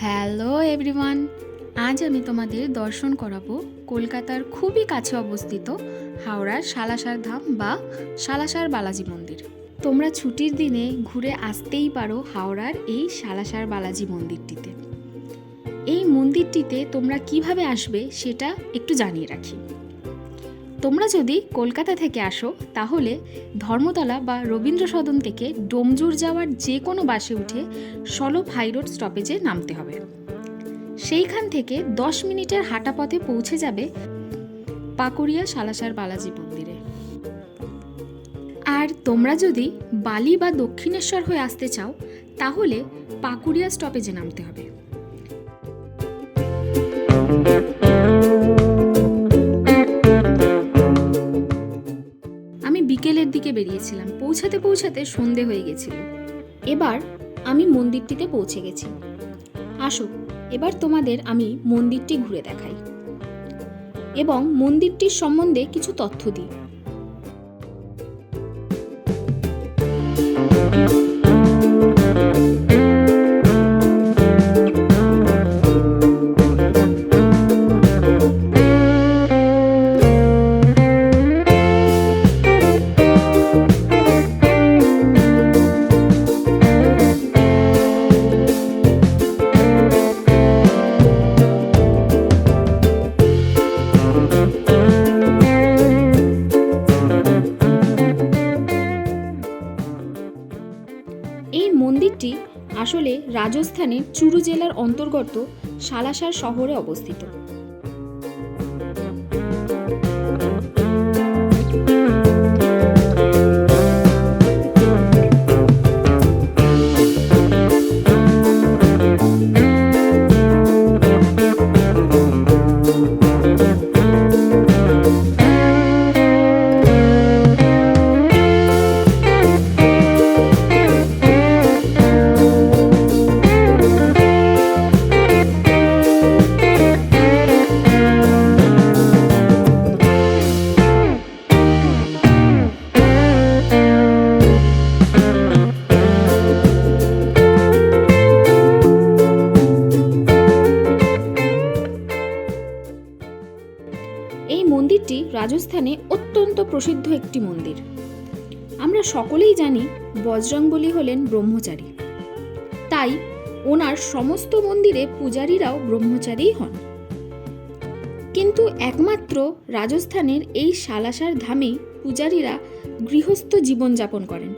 Hello everyone, আজ আমি তোমাদের দর্শন করাবো কলকাতার খুবই কাছে অবস্থিত হাওড়ার সালাসার ধাম বা সালাসার বালাজি মন্দির। তোমরা ছুটির দিনে ঘুরে আসতেই পারো হাওড়ার এই সালাসার বালাজি মন্দিরটিতে। এই মন্দিরটিতে তোমরা কিভাবে আসবে সেটা একটু জানিয়ে রাখি। তোমরা যদি কলকাতা থেকে আসো তাহলে ধর্মতলা বা রবীন্দ্র সদন থেকে ডোমজুর যাওয়ার যে কোনো বাসে উঠে সলভ হাইরোড স্টপেজে নামতে হবে। সেইখান থেকে 10 মিনিটের হাঁটা পথে পৌঁছে যাবে পাকুড়িয়া সালাসার বালাজি মন্দিরে। আর তোমরা যদি বালি বা দক্ষিণেশ্বর হয়ে আসতে চাও তাহলে পাকুড়িয়া স্টপেজে নামতে হবে। আমি বিকেলের দিকে বেরিয়েছিলাম, পৌঁছাতে পৌঁছাতে সন্ধে হয়ে গেছিল। এবার আমি মন্দিরটিতে পৌঁছে গেছি। আসো এবার তোমাদের আমি মন্দিরটি ঘুরে দেখাই এবং মন্দিরটির সম্বন্ধে কিছু তথ্য দিই। এই মন্দিরটি আসলে রাজস্থানের চুরু জেলার অন্তর্গত সালাসার শহরে অবস্থিত। এই মন্দিরটি রাজস্থানে অত্যন্ত প্রসিদ্ধ একটি মন্দির। আমরা সকলেই জানি বজরংবলী হলেন ব্রহ্মচারী, তাই ওনার সমস্ত মন্দিরে পূজারীরাও ব্রহ্মচারীই হন। কিন্তু একমাত্র রাজস্থানের এই সালাসার ধামেই পূজারীরা গৃহস্থ জীবনযাপন করেন,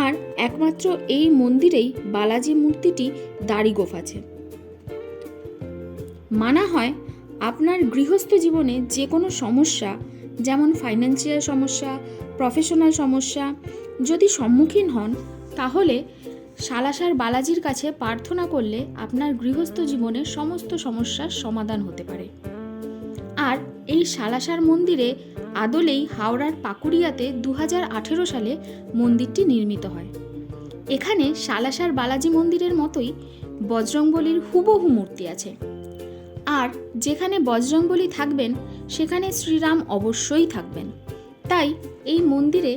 আর একমাত্র এই মন্দিরেই বালাজি মূর্তিটি দাড়ি গোঁফ আছে। মানা হয় আপনার গৃহস্থ জীবনে যে কোনো সমস্যা, যেমন ফাইন্যান্সিয়াল সমস্যা, প্রফেশনাল সমস্যা যদি সম্মুখীন হন তাহলে সালাসার বালাজির কাছে প্রার্থনা করলে আপনার গৃহস্থ জীবনের সমস্ত সমস্যার সমাধান হতে পারে। আর এই সালাসার মন্দিরে আদলেই হাওড়ার পাকুড়িয়াতে 2018 সালে মন্দিরটি নির্মিত হয়। এখানে সালাসার বালাজি মন্দিরের মতোই বজরংবলীর হুবহু মূর্তি আছে। আর যেখানে বজরংবলী থাকবেন সেখানে শ্রীরাম অবশ্যই থাকবেন। তাই এই মন্দিরে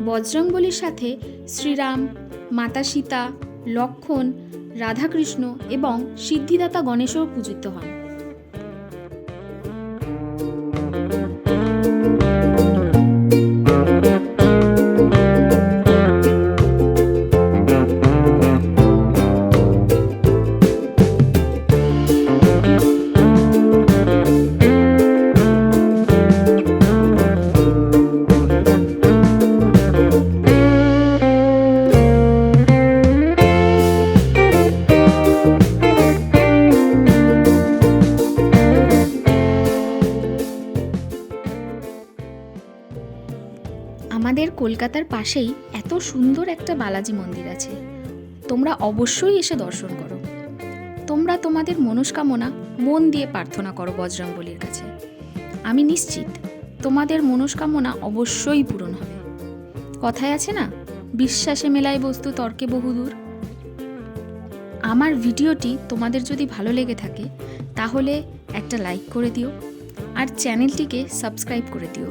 বজরংবলীর সাথে শ্রীরাম, মাতা সীতা, লক্ষ্মণ, রাধাকৃষ্ণ এবং সিদ্ধিদাতা গণেশও পূজিত হন। আমাদের কলকাতার পাশেই এত সুন্দর একটা বালাজি মন্দির আছে, তোমরা অবশ্যই এসে দর্শন করো। তোমরা তোমাদের মনস্কামনা মন দিয়ে প্রার্থনা করো বজরংবলীর কাছে, আমি নিশ্চিত তোমাদের মনস্কামনা অবশ্যই পূরণ হবে। কথায় আছে না, বিশ্বাসে মেলায় বস্তু তর্কে বহুদূর। আমার ভিডিওটি তোমাদের যদি ভালো লেগে থাকে তাহলে একটা লাইক করে দিও আর চ্যানেলটিকে সাবস্ক্রাইব করে দিও।